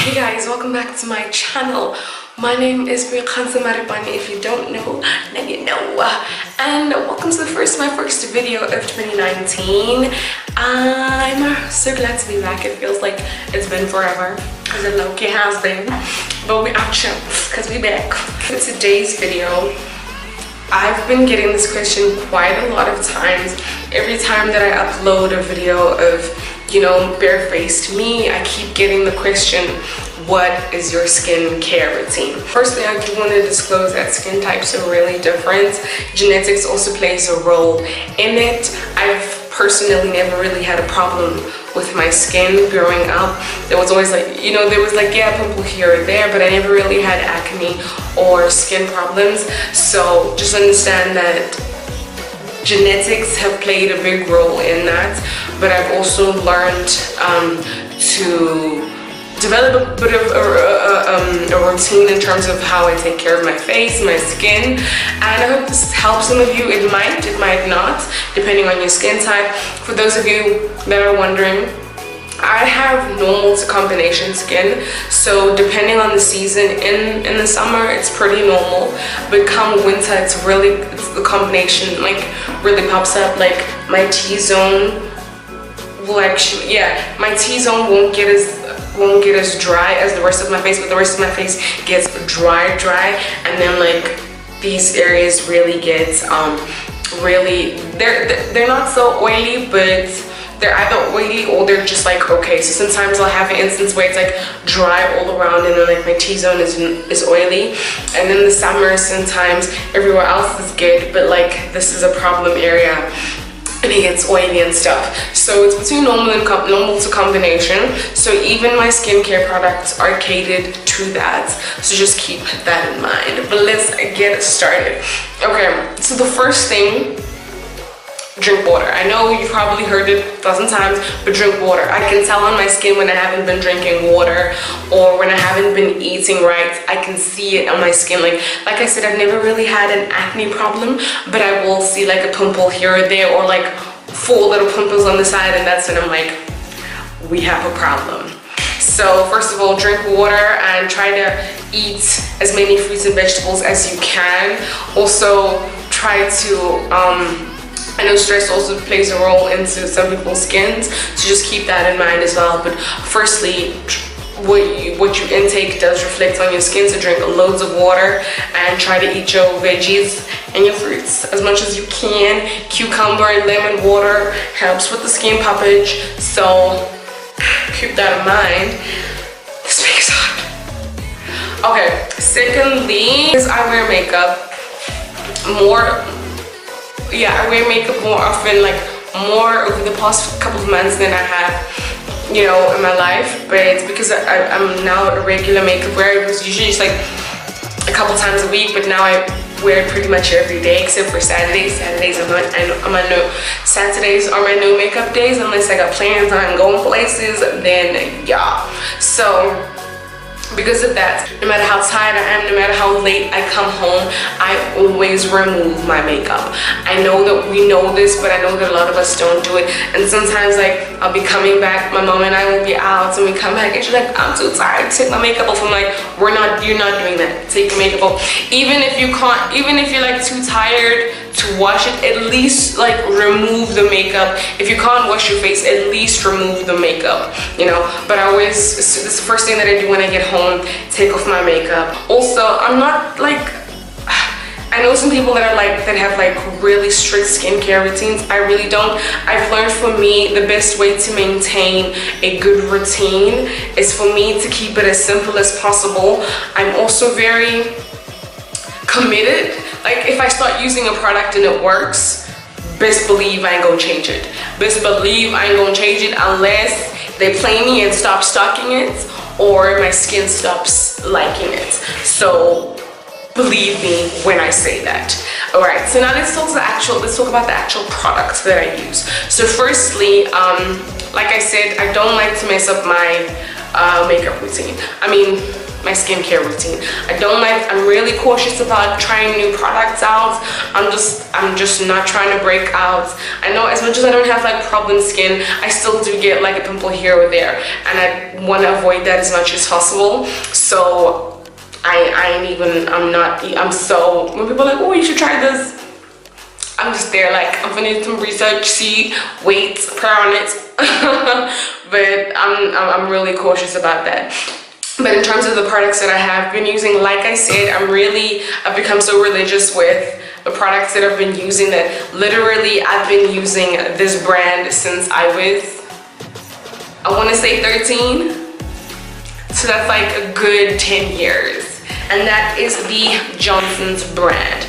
Hey guys, welcome back to my channel. My name is Boikgantsho Maripane. If you don't know, now you know. And welcome to my first video of 2019. I'm so glad to be back. It feels like it's been forever, because it low-key has been. But we action, because we back. For today's video, I've been getting this question quite a lot of times. Every time that I upload a video of, bare-faced me, I keep getting the question, what is your skincare routine? Firstly, I do want to disclose that skin types are really different. Genetics also plays a role in it. I've personally never really had a problem with my skin growing up. There was always a pimple here or there, but I never really had acne or skin problems. So just understand that genetics have played a big role in that, but I've also learned to develop a bit of a routine in terms of how I take care of my face, my skin, and I hope this helps some of you. It might not, depending on your skin type. For those of you that are wondering, I have normal to combination skin, so depending on the season, in the summer it's pretty normal, but come winter it's the combination really pops up. Like my T-zone will actually, my T-zone won't get as dry as the rest of my face, but the rest of my face gets dry, and then these areas really get they're not so oily, but they're either oily or they're just okay. So sometimes I'll have an instance where it's dry all around, and then my T-zone is oily, and then the summer sometimes everywhere else is good, but this is a problem area and it gets oily and stuff. So it's between normal to combination. So even my skincare products are catered to that. So just keep that in mind. But let's get started. Okay, so the first thing, drink water. I know you've probably heard it 1,000 times, but drink water. I can tell on my skin when I haven't been drinking water or when I haven't been eating right. I can see it on my skin. Like I said, I've never really had an acne problem, but I will see a pimple here or there, or 4 little pimples on the side, and that's when I'm we have a problem. So first of all, drink water and try to eat as many fruits and vegetables as you can. Also try to I know stress also plays a role into some people's skins, so just keep that in mind as well. But firstly, what you intake does reflect on your skin, so drink loads of water and try to eat your veggies and your fruits as much as you can. Cucumber and lemon water helps with the skin puffage, so keep that in mind. This makes it hot. Okay, secondly, I wear makeup more. I wear makeup more often, more over the past couple of months than I have, in my life. But it's because I'm now a regular makeup wearer. It was usually just a couple times a week, but now I wear it pretty much every day except for Saturdays. Saturdays are my no makeup days, unless I got plans on going places. Then so because of that, no matter how tired I am, no matter how late I come home, I always remove my makeup. I know that we know this, but I know that a lot of us don't do it. And sometimes I'll be coming back, my mom and I will be out, and we come back and she's I'm too tired to take my makeup off. I'm you're not doing that. Take your makeup off. Even if you're too tired to wash it, at least remove the makeup. If you can't wash your face, at least remove the makeup, But I always, this is the first thing that I do when I get home, take off my makeup. Also, I'm not I know some people that have really strict skincare routines. I really don't. I've learned, for me, the best way to maintain a good routine is for me to keep it as simple as possible. I'm also very committed. If I start using a product and it works, best believe I ain't gonna change it. Best believe I ain't gonna change it unless they play me and stop stocking it, or my skin stops liking it. So believe me when I say that. All right, so now let's talk about the actual product that I use. So firstly, like I said, I don't like to mess up my makeup routine. I mean, my skincare routine. I'm really cautious about trying new products out. I'm just not trying to break out. I know as much as I don't have like problem skin, I still do get like a pimple here or there, and I want to avoid that as much as possible. So I'm so, when people are like, oh, you should try this, I'm just there like, I'm gonna do some research, see, wait, pray on it. But I'm really cautious about that. But in terms of the products that I have been using, like I said, I've become so religious with the products that I've been using that literally I've been using this brand since I want to say 13. So that's like a good 10 years. And that is the Johnson's brand.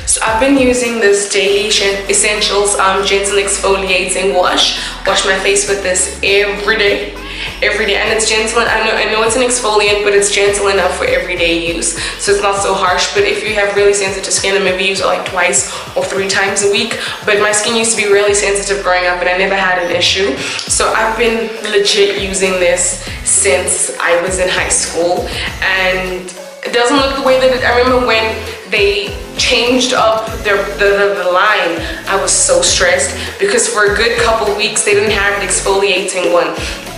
So I've been using this Daily Essentials Gentle Exfoliating Wash my face with this every day, and it's gentle. I know it's an exfoliant, but it's gentle enough for everyday use, so it's not so harsh. But if you have really sensitive skin, then maybe use it like twice or 3 times a week. But my skin used to be really sensitive growing up, and I never had an issue, so I've been legit using this since I was in high school. And it doesn't look the way that I remember when they changed up the line. I was so stressed because for a good couple weeks they didn't have an exfoliating one.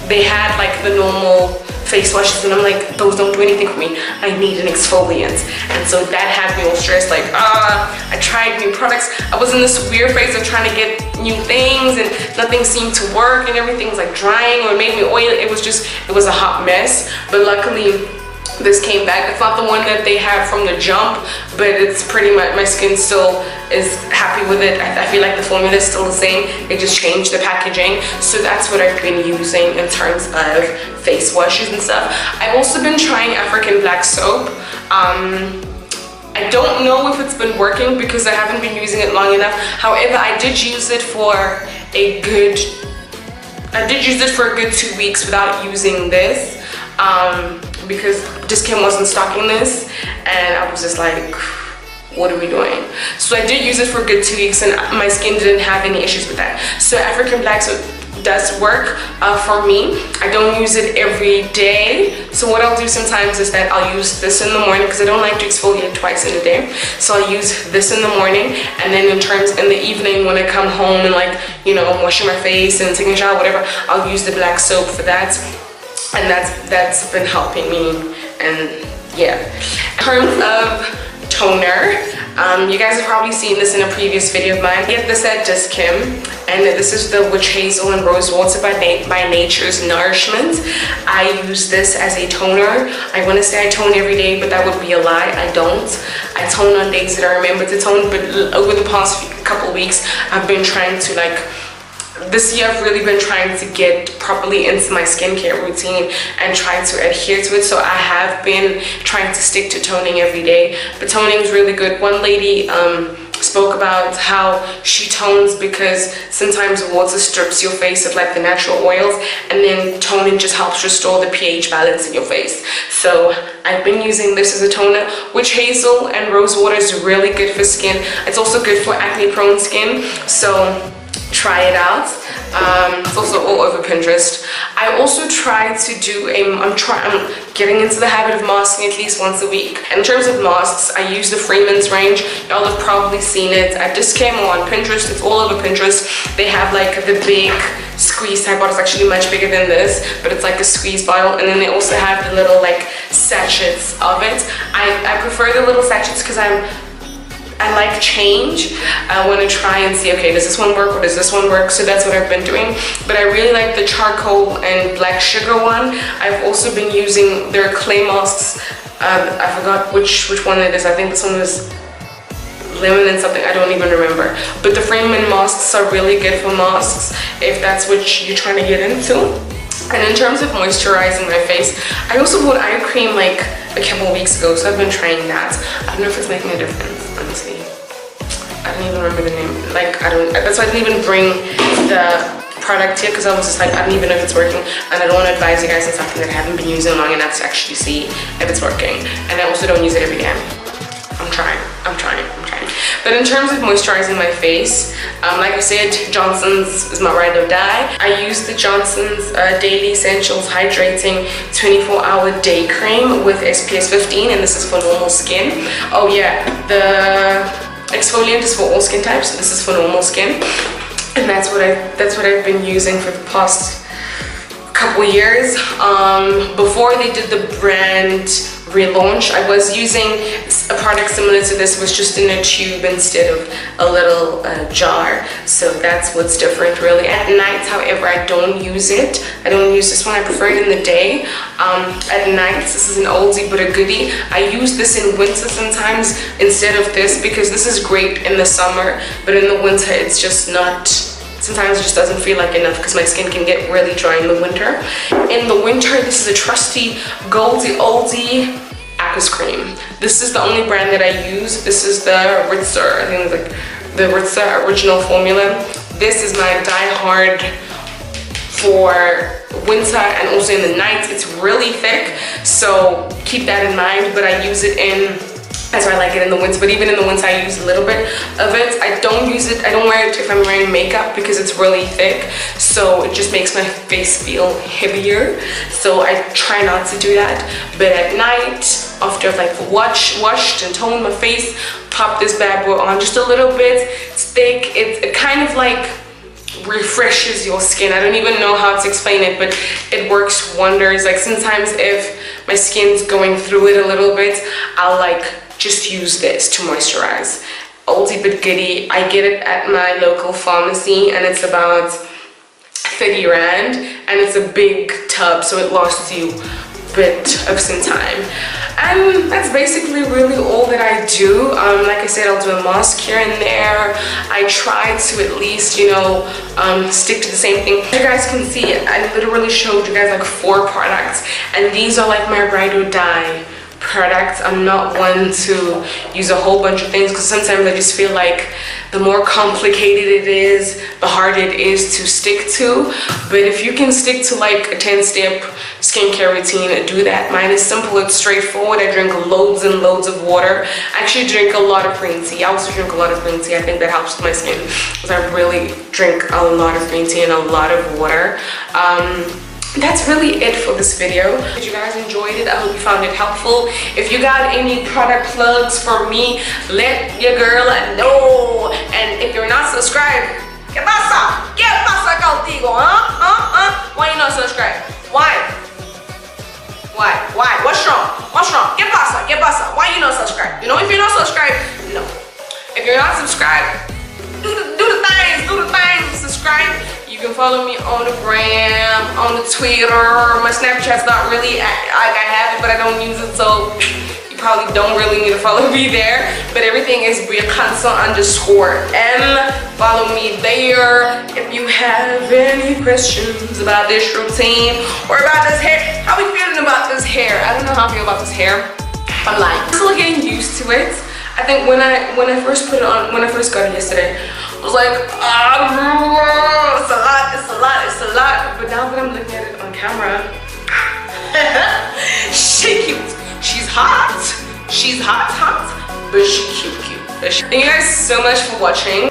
They had like the normal face washes, and I'm like, those don't do anything for me. I need an exfoliant. And so that had me all stressed, like I tried new products. I was in this weird phase of trying to get new things, and nothing seemed to work, and everything was like drying or it made me oily. It was a hot mess. But luckily this came back. It's not the one that they have from the jump, but it's pretty much, my skin still is happy with it. I feel like the formula is still the same. They just changed the packaging. So that's what I've been using in terms of face washes and stuff. I've also been trying African black soap. I don't know if it's been working because I haven't been using it long enough. However, I did use it for a good 2 weeks without using this. Because Discount wasn't stocking this, and I was just like, what are we doing? So I did use it for a good 2 weeks, and my skin didn't have any issues with that. So African black soap does work for me. I don't use it every day. So what I'll do sometimes is that I'll use this in the morning, because I don't like to exfoliate twice in a day. So I'll use this in the morning, and then in the evening when I come home and like, you know, I'm washing my face and taking a shower, whatever, I'll use the black soap for that. And that's been helping me. And yeah, in terms of toner, you guys have probably seen this in a previous video of mine. I get this at Discount, and this is the Witch Hazel and Rosewater by Nature's Nourishment. I use this as a toner. I want to say I tone every day, but that would be a lie. I don't. I tone on days that I remember to tone, but over the past couple weeks I've been trying to like, this year I've really been trying to get properly into my skincare routine and try to adhere to it. So I have been trying to stick to toning every day. But toning is really good. One lady spoke about how she tones because sometimes water strips your face of like the natural oils, and then toning just helps restore the pH balance in your face. So I've been using this as a toner. Witch Hazel and Rosewater is really good for skin. It's also good for acne prone skin. So try it out. It's also all over Pinterest. I also try to do I'm getting into the habit of masking at least once a week. And in terms of masks, I use the Freeman's range. Y'all have probably seen it at Discount or on Pinterest. It's all over Pinterest. They have like the big squeeze type bottle. It's actually much bigger than this, but it's like a squeeze bottle. And then they also have the little like sachets of it. I prefer the little sachets because I like change. I want to try and see, okay, does this one work or does this one work? So that's what I've been doing. But I really like the charcoal and black sugar one. I've also been using their clay masks. I forgot which one it is. I think this one was lemon and something. I don't even remember. But the Freeman masks are really good for masks if that's what you're trying to get into. And in terms of moisturizing my face, I also bought eye cream like a couple weeks ago, so I've been trying that. I don't know if it's making a difference, honestly. I don't even remember the name. Like, that's why I didn't even bring the product here, because I was just like, I don't even know if it's working, and I don't want to advise you guys on something that I haven't been using long enough to actually see if it's working. And I also don't use it every day. I'm trying. I'm trying. But in terms of moisturizing my face, like I said, Johnson's is my ride or die. I use the Johnson's Daily Essentials Hydrating 24-Hour Day Cream with SPF 15, and this is for normal skin. Oh yeah, the exfoliant is for all skin types. This is for normal skin, and that's what I've been using for the past couple years. Before they did the brand relaunch, I was using a product similar to this, was just in a tube instead of a little jar. So that's what's different really. At night, however, I don't use it. I don't use this one. I prefer it in the day. At night, this is an oldie but a goodie. I use this in winter sometimes instead of this, because this is great in the summer, but in the winter it's just not, sometimes it just doesn't feel like enough because my skin can get really dry in the winter. In the winter, this is a trusty goldie oldie Aqueous Cream. This is the only brand that I use. This is the Ritzer, I think it's like the Ritzer original formula. This is my die-hard for winter and also in the night. It's really thick, so keep that in mind, but I use it in, that's why I like it in the winter, but even in the winter I use a little bit of it. I don't use it, I don't wear it if I'm wearing makeup because it's really thick, so it just makes my face feel heavier, so I try not to do that. But at night, after I've like washed and toned my face, pop this bad boy on just a little bit. It's thick, it kind of like refreshes your skin. I don't even know how to explain it, but it works wonders. Like sometimes if my skin's going through it a little bit, I'll like just use this to moisturize. Oldie but goodie. I get it at my local pharmacy and it's about 30 rand and it's a big tub, so it lasts you a bit of some time. And that's basically really all that I do. Like I said, I'll do a mask here and there. I try to at least, you know, stick to the same thing. You guys can see, I literally showed you guys like 4 products, and these are like my ride or die products. I'm not one to use a whole bunch of things because sometimes I just feel like the more complicated it is, the harder it is to stick to. But if you can stick to like a 10-step skincare routine, do that. Mine is simple, it's straightforward. I drink loads and loads of water. I actually drink a lot of green tea. I also drink a lot of green tea. I think that helps with my skin because I really drink a lot of green tea and a lot of water. That's really it for this video. If you guys enjoyed it, I hope you found it helpful. If you got any product plugs for me, let your girl know. And if you're not subscribed, ¿qué pasa? ¿Qué pasa contigo? Why you not subscribed? Why? What's wrong? ¿Qué pasa? Why you not subscribed? You know, if you're not subscribed, no. If you're not subscribed, do the things, subscribe. You can follow me on the gram, on the Twitter. My Snapchat's not really, like I have it, but I don't use it, so you probably don't really need to follow me there. But everything is Boikgantsho_M. Follow me there. If you have any questions about this routine or about this hair, how are we feeling about this hair? I don't know how I feel about this hair. I'm like, I'm still getting used to it. I think when I first put it on, when I first got it yesterday, I was like, it's a lot. But now that I'm looking at it on camera, she cute. She's hot, but she cute. Thank you guys so much for watching.